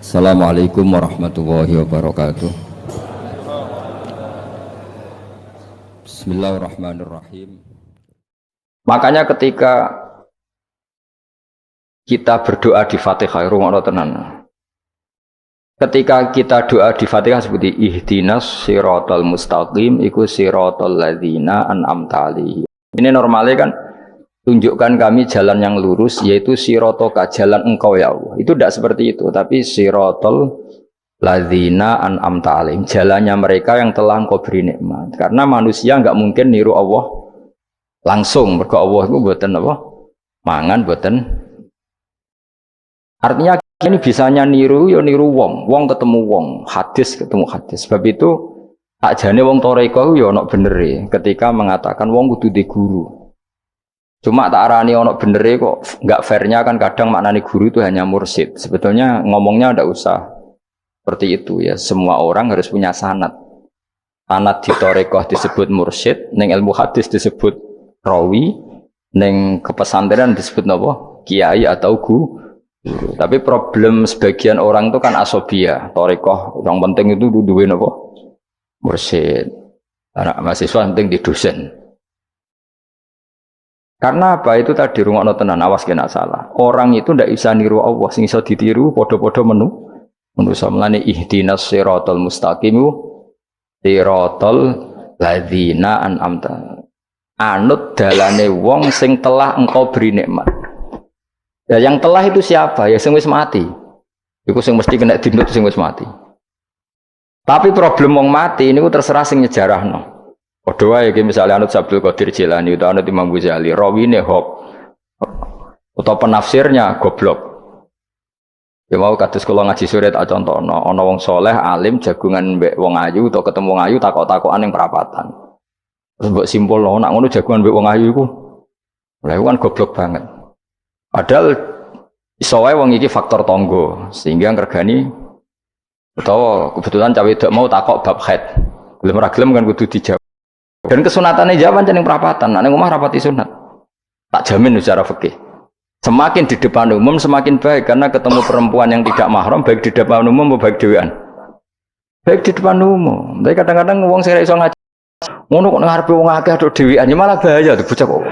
Assalamualaikum warahmatullahi wabarakatuh. Bismillahirrahmanirrahim. Makanya ketika kita berdoa di Fatihah, rungokno tenan. Ketika kita doa di Fatihah seperti ihdinas siratal mustaqim iku siratal ladzina an'amta 'alaihim. Ini normalnya kan tunjukkan kami jalan yang lurus, yaitu sirotoka, jalan engkau ya Allah. Itu tidak seperti itu, tapi sirotol ladzina an'amta 'alaihim, jalannya mereka yang telah engkau beri nikmat. Karena manusia nggak mungkin niru Allah langsung, mergo Allah itu buatan apa? Mangan buatan. Artinya ini bisanya niru, ya niru wong ketemu wong, hadis ketemu hadis. Sebab itu ajane wong toreko ya ono bener ketika mengatakan wong kudu di guru. Cuma tak arani ono bener kok nggak fairnya kan kadang maknani guru itu hanya mursyid. Sebetulnya ngomongnya ndak usah seperti itu ya. Semua orang harus punya sanad. Sanad di torekoh disebut mursyid, neng ilmu hadis disebut rawi, neng kepesantrenan disebut apa? Kiai atau guru. Tapi problem sebagian orang itu kan asobia. Torekoh yang penting itu duduin apa? Mursyid. Anak mahasiswa penting di dosen. Karena apa? Itu tadi rungokno tenan, awas kena salah. Orang itu ndak bisa niru Allah, sing iso ditiru padha-padha manusa. Mulane ihdinas siratal mustaqim siratal ladzina an'amta. Anut dalane wong sing telah engkau beri nikmat. Ya yang telah itu siapa? Ya sing wis mati. Iku sing mesti kena dinut sing wis mati. Tapi problem wong mati niku terserah sing nyejarahno. Padha wae iki misale anut Abdul Qadir Jilani utawa anut Imam Ghazali, rawine hok utawa penafsirnya goblok. Ya mau kados kula ngaji sore tak contohno, ana wong soleh alim jagungan mbek wong ayu utawa ketemu wong ayu takok-takokan ning perapatan. Terus mbok simpulno nak ngono jagungan mbek wong ayu iku. Lha kan goblok banget. Padahal iso wae wong iki faktor tangga sehingga ngregani utawa kebetulan cawe wedok mau takok bab haid. Gelem ra gelem kan kudu dijawab. Dan kesunatannya jawaban ning perapatan, nek omah rapati sunat. Tak jamin secara fikih. Semakin di depan umum semakin baik karena ketemu perempuan yang tidak mahram baik di depan umum maupun baik dhewean. Baik di depan umum. Tapi kadang-kadang wong sing iso ngaji ngono kok ngarepe wong akeh tok dhewean ya malah bahaya tuh bocah kok.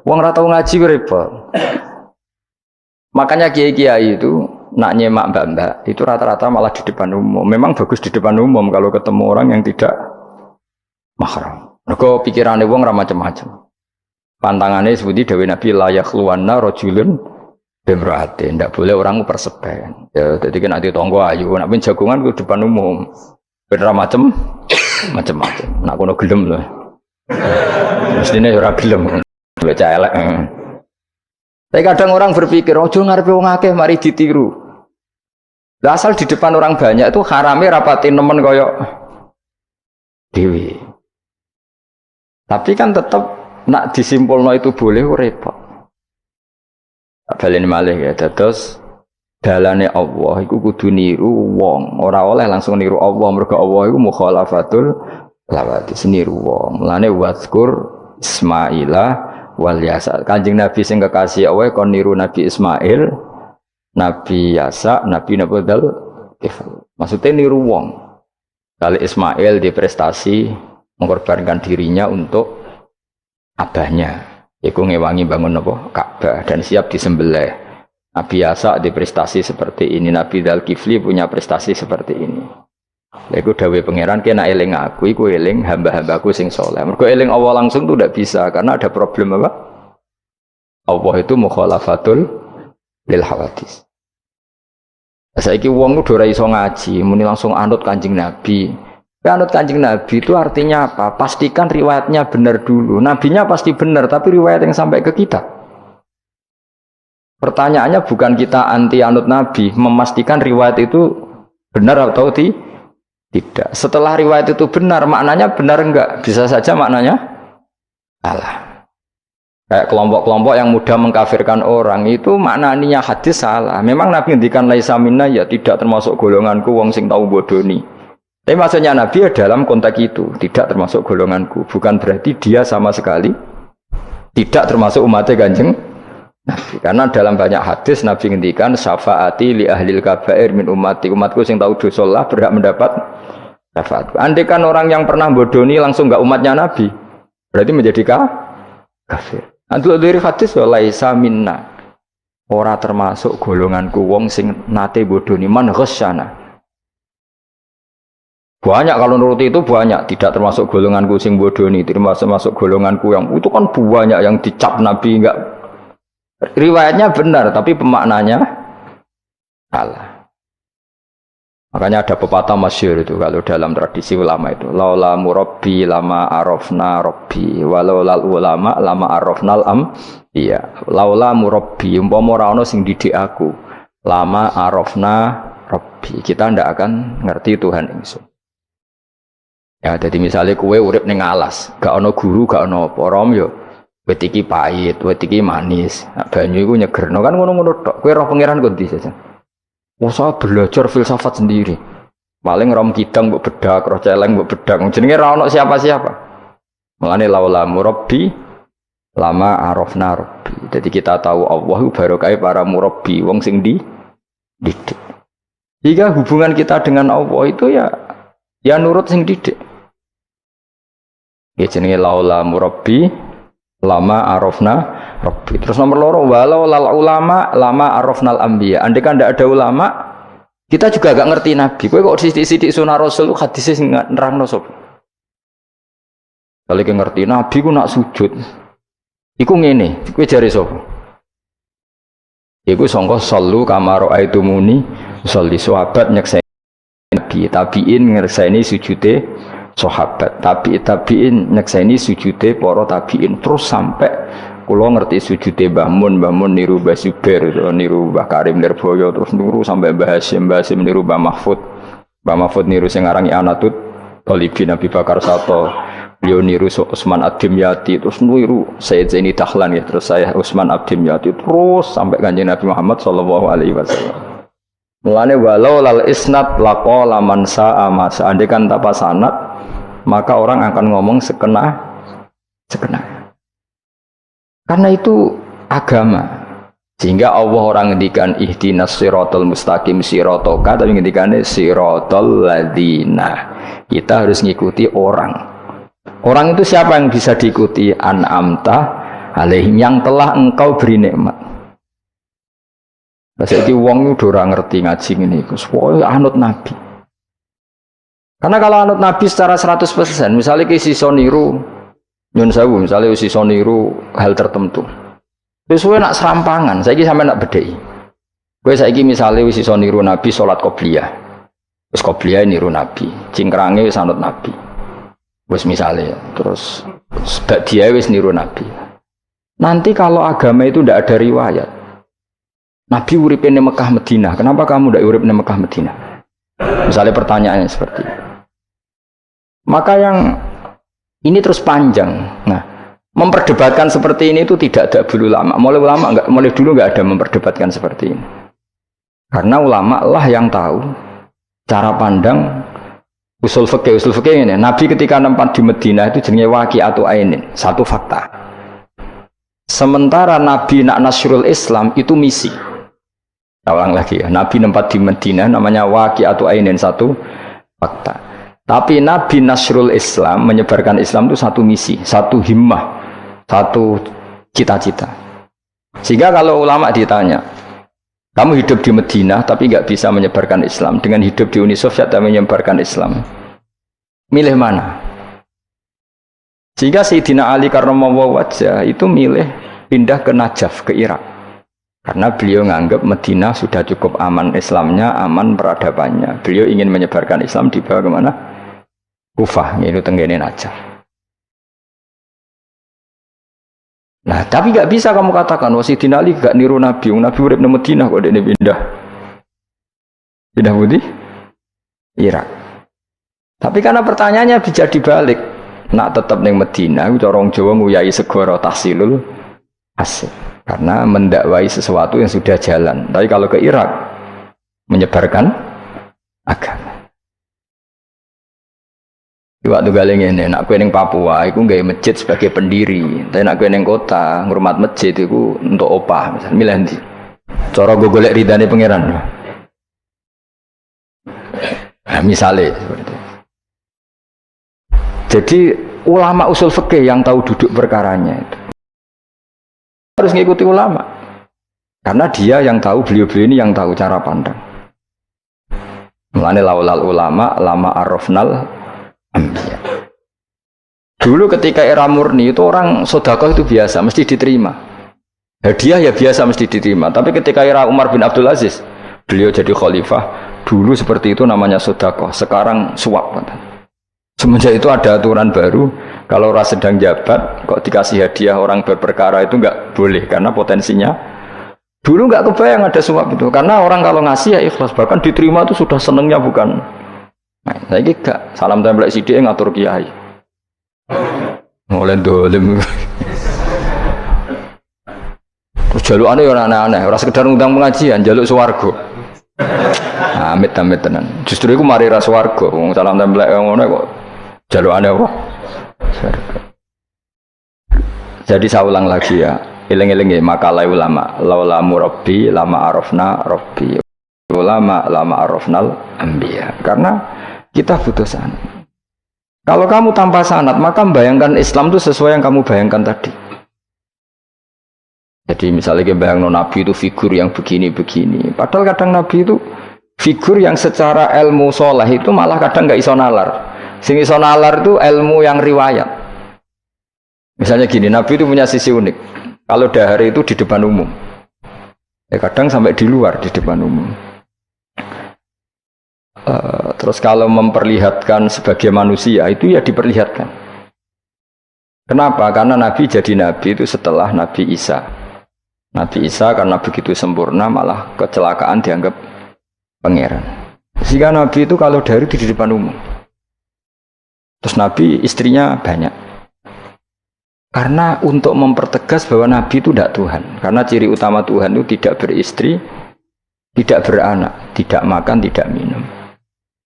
Wong ora tau ngaji ku repot. Makanya kiai-kiai itu nak nyemak mbak-mbak itu rata-rata malah di depan umum. Memang bagus di depan umum kalau ketemu orang yang tidak mahram. Mergo pikirane wong ora macam-macam. Pantangane seperti dawuh Nabi la yakhluwanna rajulun bimra'atin. Ndak boleh orang persepen. Ya dadi kan ati tangga ayu, nek ben jagongan ku depan umum. Ben ora macam-macam. Nak kono gelem lho. Mestine ora gelem. Baca elek. Tapi kadang orang berpikir, ojo ngarepe wong akeh mari ditiru. Lah asal di depan orang banyak itu harame rapati nemen koyok dewi. Tapi kan tetap nak disimpulno itu boleh repot. Baleni malih ya, terus dalane Allah iku kudu niru wong, ora oleh langsung niru Allah mergo Allah iku mukhalafatul lawati niru wong. Mulane wazkur Ismaila wal Yasa. Kanjeng Nabi sing kekasih Allah kon niru Nabi Ismail, Nabi Yasa, Nabi Nabodal. Maksudnya niru wong. Kali Ismail di prestasi mengorbankan dirinya untuk abahnya. Iku ngewangi bangun apa? Ka'bah dan siap disembelih. Nabi Yasa di prestasi seperti ini, Nabi Dzulkifli punya prestasi seperti ini. Iku dawuh pangeran kena eling aku, iku eling hamba-hambaku sing saleh. Mergo eling Allah langsung tuh tidak bisa karena ada problem apa? Allah itu mukhalafatul lil hawadis. Saiki wong udah ora iso ngaji, muni langsung anut Kanjeng Nabi. Anut Kanjeng Nabi itu artinya apa? Pastikan riwayatnya benar dulu. Nabinya pasti benar, tapi riwayat yang sampai ke kita. Pertanyaannya bukan kita anti anut Nabi, memastikan riwayat itu benar atau tidak. Setelah riwayat itu benar, maknanya benar enggak? Bisa saja maknanya salah. Kayak kelompok-kelompok yang mudah mengkafirkan orang itu maknanya hadis salah. Memang Nabi ngendikan laisa minna ya tidak termasuk golonganku wong sing tau bodoni. Tapi maksudnya Nabi dalam konteks itu tidak termasuk golonganku. Bukan berarti dia sama sekali tidak termasuk umatnya Kanjeng Nabi. Karena dalam banyak hadis Nabi ngendikan syafaati li ahlil kabair min ummati, umatku sing tahu dosa lah berhak mendapat syafaatku. Andai kan orang yang pernah bodoni langsung enggak umatnya Nabi, berarti menjadi kafir. Antul dari hadis laisa minna, ora termasuk golonganku wong sing nate bodoni man ghasyana. Banyak kalau nuruti itu banyak, tidak termasuk golonganku sing bodoni, termasuk golonganku yang itu kan banyak yang dicap Nabi enggak. Riwayatnya benar tapi pemaknanya salah. Makanya ada pepatah masyhur itu kalau dalam tradisi ulama itu, laula murabbi lama arafna rabbi walau lal ulama lama arafnal iya, laula murabbi umpama ora ana sing didik aku lama arafna rabbi, kita ndak akan ngerti Tuhan ingsun. Ya, jadi misalnya kue urip ning alas, gak ana guru, gak ana apa, rom yo wit iki pahit, wit iki manis. Nah, banyu iku nyegerno kan ngono-ngono tok. Kowe roh pangeran kok ndi saja. Usah belajar filsafat sendiri. Paling rom kidang mbok bedak, roh celeng mbok bedak. Jenenge ra ono siapa-siapa. Mulane laula murabbi lama arafna rabbi. Jadi kita tahu Allah barokah para murabbi, wong sing didik. Jika hubungan kita dengan Allah itu ya nurut sing didik. Ya jenenge laula murabbi lama arafna rabbi. Terus nomor loro walau lal ulama lama arafnal anbiya. Andai kan tidak ada ulama, kita juga gak ngerti Nabi. Kowe kok sithik-sithik sunah Rasul hadis sing nerangno sapa? Kalau kowe ngerti Nabi ku nak sujud. Iku ngene, kowe jare sapa? Iku sangka sallu kama raaitumuni sholli, sahabat nyekseni Nabi, tabiin ngerseni sujude sahabat, tabiin nyekseni sujude para tabiin, terus sampai kula ngerti sujude Mbah Mun niru Mbah Zubair, niru Mbah Karim Nirboyo, terus niru sampai Mbah Hasyim niru Mbah Mahfud niru sing aran Anatut Talibin Nabi Bakar Sato, beliau niru Utsman Ad-Dimyati, terus niru Sayyid Zaini Dahlan ya, terus saya Utsman Ad-Dimyati, terus sampai Kanjeng Nabi Muhammad sallallahu alaihi wasallam. Mulane walau lal isnad laqala man sa'a ma, seandainya tanpa sanad maka orang akan ngomong sekena. Karena itu agama. Sehingga Allah orang ngendikan ihdinas siratal mustaqim siratoka, tapi ngendikane siratal ladzina. Kita harus ngikuti orang. Orang itu siapa yang bisa diikuti? An'amta alaihim, yang telah engkau beri nikmat. Nah, jadi wong itu ora ngerti ngaji ngene iku. Soale anut Nabi. Karena kalau anut Nabi secara 100%, misalnya ke sisa niru nyun sewu, misalnya sisa niru hal tertentu. Wis kowe nak serampangan, saiki sampe nak bedheki. Kowe saiki misale wis sisa niru Nabi salat qobliyah. Wis qobliyah niru Nabi, cingkrange wis anut Nabi. Wis misale terus dia wis niru Nabi. Nanti kalau agama itu tidak ada riwayat. Nabi uripe ning Mekah Madinah, kenapa kamu tidak urip ning Mekah Madinah? Misalnya pertanyaannya seperti itu. Maka yang ini terus panjang. Nah, memperdebatkan seperti ini itu tidak ada dulu ulama. Mulai dulu nggak ada memperdebatkan seperti ini. Karena ulama lah yang tahu cara pandang usul fikih ini. Nabi ketika nempat di Madinah itu jenenge waqi'atu ainin, satu fakta. Sementara Nabi nak nasrul Islam itu misi. Ulang lagi ya, Nabi nempat di Madinah namanya waqi'atu ainin, satu fakta. Tapi Nabi nasrul Islam, menyebarkan Islam itu satu misi, satu himmah, satu cita-cita. Sehingga kalau ulama ditanya, kamu hidup di Madinah tapi nggak bisa menyebarkan Islam, dengan hidup di Uni Soviet dan menyebarkan Islam, milih mana? Sehingga Sayyidina Ali karramallahu wajhah itu milih pindah ke Najaf, ke Irak. Karena beliau menganggap Madinah sudah cukup aman Islamnya, aman peradabannya. Beliau ingin menyebarkan Islam di bawah kemana? Kufah, yaitu tenggene Najaf. Nah, tapi nggak bisa kamu katakan, Sayyidina Ali gak niru Nabi. Nabi urip di Madinah kok dia pindah. Pindah budi? Irak. Tapi karena pertanyaannya bisa dibalik. Nak tetap ning Madinah, orang Jawa nguyai segoro tahsilul hasil. Karena mendakwai sesuatu yang sudah jalan. Tapi kalau ke Irak, menyebarkan agama. Waktu galing ini, nak kue neng Papua, aku nggak masjid sebagai pendiri. Tapi nak kue neng kota, ngurmat masjid itu untuk opah, misalnya milih nanti. Cara gue golek ridane pangeran. Nah, misalnya seperti itu. Jadi ulama usul fikih yang tahu duduk perkaranya itu harus mengikuti ulama, karena dia yang tahu, beliau-beliau ini yang tahu cara pandang. Mulane laulal ulama lama arafnal ambiya. Dulu ketika era murni itu orang sedekah itu biasa, mesti diterima. Hadiah ya biasa mesti diterima. Tapi ketika era Umar bin Abdul Aziz, beliau jadi khalifah, dulu seperti itu namanya sedekah, sekarang suap. Semenjak itu ada aturan baru, kalau orang sedang jabat, kok dikasih hadiah orang berperkara itu nggak boleh, karena potensinya. Dulu nggak kebayang ada suap itu, karena orang kalau ngasih ya ikhlas, bahkan diterima itu sudah senengnya bukan. Nah, saya gak salam tempel sidik ngatur kiai. Mulai dolim. Terus jalukane ora aneh-aneh, ora sekedar ngundang pengajian, jaluk swarga. Amit-amit tenan. Justru iku mari ra swarga, wong salam tempel ngono kok jalukane apa? Swarga. Jadi saya ulang lagi ya, eling-eling makalah ulama, laula murabbi lama arafna rabbi. Ulama lama arafnal anbiya. Karena kita butuh sanad. Kalau kamu tanpa sanad, maka membayangkan Islam itu sesuai yang kamu bayangkan tadi. Jadi misalnya kita bayangkan Nabi itu figur yang begini-begini. Padahal kadang Nabi itu figur yang secara ilmu soleh itu malah kadang nggak iso nalar. Sing iso nalar itu ilmu yang riwayat. Misalnya gini, Nabi itu punya sisi unik. Kalau dahar itu di depan umum. Ya kadang sampai di luar di depan umum. Terus kalau memperlihatkan sebagai manusia itu ya diperlihatkan. Kenapa? Karena Nabi jadi Nabi itu setelah Nabi Isa. Nabi Isa karena begitu sempurna malah kecelakaan dianggap pangeran. Sehingga Nabi itu kalau dari di depan umum. Terus Nabi istrinya banyak. Karena untuk mempertegas bahwa Nabi itu tidak Tuhan. Karena ciri utama Tuhan itu tidak beristri, tidak beranak, tidak makan, tidak minum.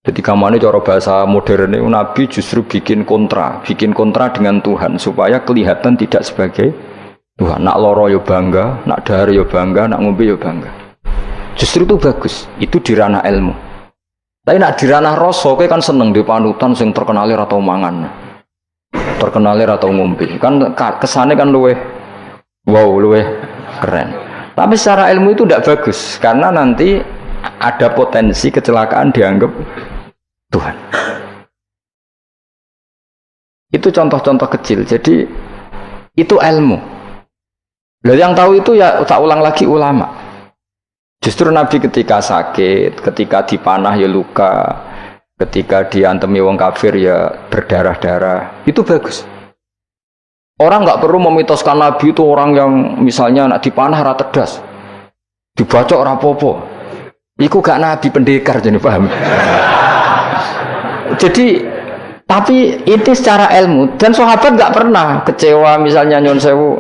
Jadi kamu ini cara bahasa modern itu Nabi justru bikin kontra dengan Tuhan supaya kelihatan tidak sebagai Tuhan. Nak loro yo bangga, nak dahar yo bangga, nak ngombe yo bangga. Justru itu bagus, itu di ranah ilmu. Tapi nak di ranah rasa, kowe kan seneng di panutan sing terkenalir atau mangan, terkenalir atau ngombe. Kan kesannya kan luweh keren. Tapi secara ilmu itu tidak bagus karena nanti ada potensi kecelakaan dianggap Tuhan. Itu contoh-contoh kecil. Jadi itu ilmu. Lalu yang tahu itu ya tak ulang lagi ulama. Justru Nabi ketika sakit, ketika dipanah ya luka, ketika diantemi wong kafir ya berdarah-darah. Itu bagus. Orang nggak perlu memitoskan Nabi itu orang yang misalnya nak dipanah ra tedas, dibacok ora apa-apa. Iku gak Nabi pendekar jadi paham. Jadi tapi itu secara ilmu dan sahabat nggak pernah kecewa misalnya nyon sewu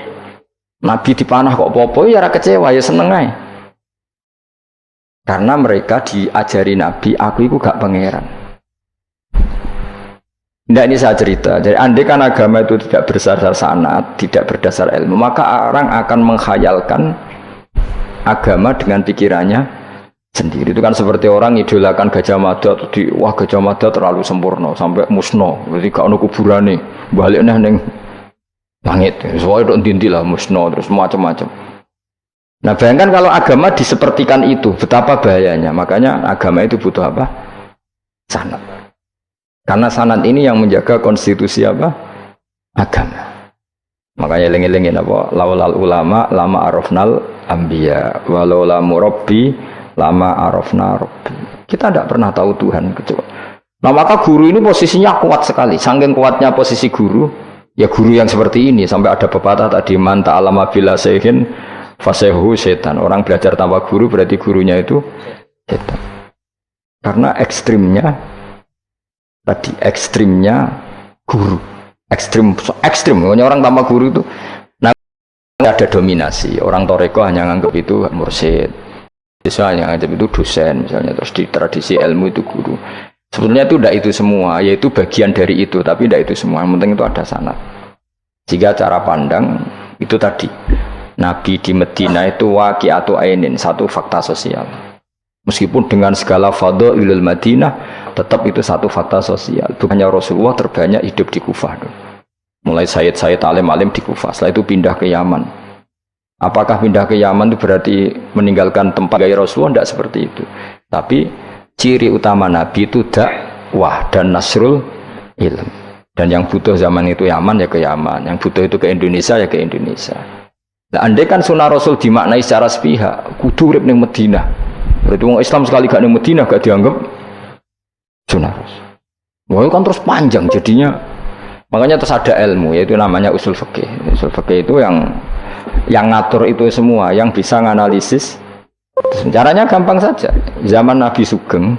Nabi dipanah kok popo ya kecewa ya seneng aja. Karena mereka diajari Nabi aku itu gak pangeran. Tidak ini saya cerita. Jadi andai kan agama itu tidak berdasar sanad, tidak berdasar ilmu, maka orang akan menghayalkan agama dengan pikirannya sendiri. Itu kan seperti orang idolakan Gajah Mada, wah Gajah Mada terlalu sempurna sampai musno, jadi gak ada kuburane, baliknya neng langit, soalnya itu lah musno terus macam-macam. Nah bayangkan kalau agama disepertikan itu, betapa bahayanya. Makanya agama itu butuh apa? Sanad. Karena sanad ini yang menjaga konstitusi apa? Agama. Makanya lengi-lengin apa? Laulal ulama lama arafnal anbiya walau la murabbi lama arafna rabbi. Kita tidak pernah tahu Tuhan kecuali. Nah maka guru ini posisinya kuat sekali. Saking kuatnya posisi guru, ya guru yang seperti ini sampai ada pepatah tadi man ta'allama bila sayhin fasehu setan. Orang belajar tanpa guru berarti gurunya itu setan. Karena ekstrimnya tadi ekstrimnya guru. Ekstrim. Orang tanpa guru itu nah ada dominasi. Orang toreko hanya nganggap itu mursyid. Misalnya itu dosen misalnya, terus di tradisi ilmu itu guru. Sebetulnya itu tidak itu semua, yaitu bagian dari itu, tapi tidak itu semua. Yang penting itu ada sanad. Jika cara pandang itu tadi, Nabi di Medina itu waqi'atu ainin, satu fakta sosial. Meskipun dengan segala fadhailul Madinah, tetap itu satu fakta sosial. Bukannya Rasulullah terbanyak hidup di Kufah. Mulai Sayyid alim-alim di Kufah, setelah itu pindah ke Yaman. Apakah pindah ke Yaman itu berarti meninggalkan tempat gaya Rasulullah? Tidak seperti itu. Tapi ciri utama Nabi itu dakwah dan nasrul ilm. Dan yang butuh zaman itu Yaman ya ke Yaman, yang butuh itu ke Indonesia ya ke Indonesia. Nah, andai kan sunnah Rasul dimaknai secara sepihak, kudu urip ning Madinah. Berarti orang Islam sekali gak ning Madinah gak dianggap sunnah Rasul. Wah, kan terus panjang jadinya. Makanya terus ada ilmu, yaitu namanya usul fikih. Usul fikih itu yang ngatur itu semua, yang bisa menganalisis. Caranya gampang saja. Zaman Nabi Sugeng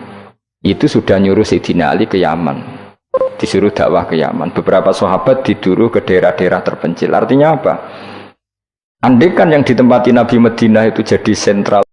itu sudah nyuruh Sayyidina Ali ke Yaman, disuruh dakwah ke Yaman. Beberapa sahabat disuruh ke daerah-daerah terpencil. Artinya apa? Andai kan yang ditempati Nabi Madinah itu jadi sentral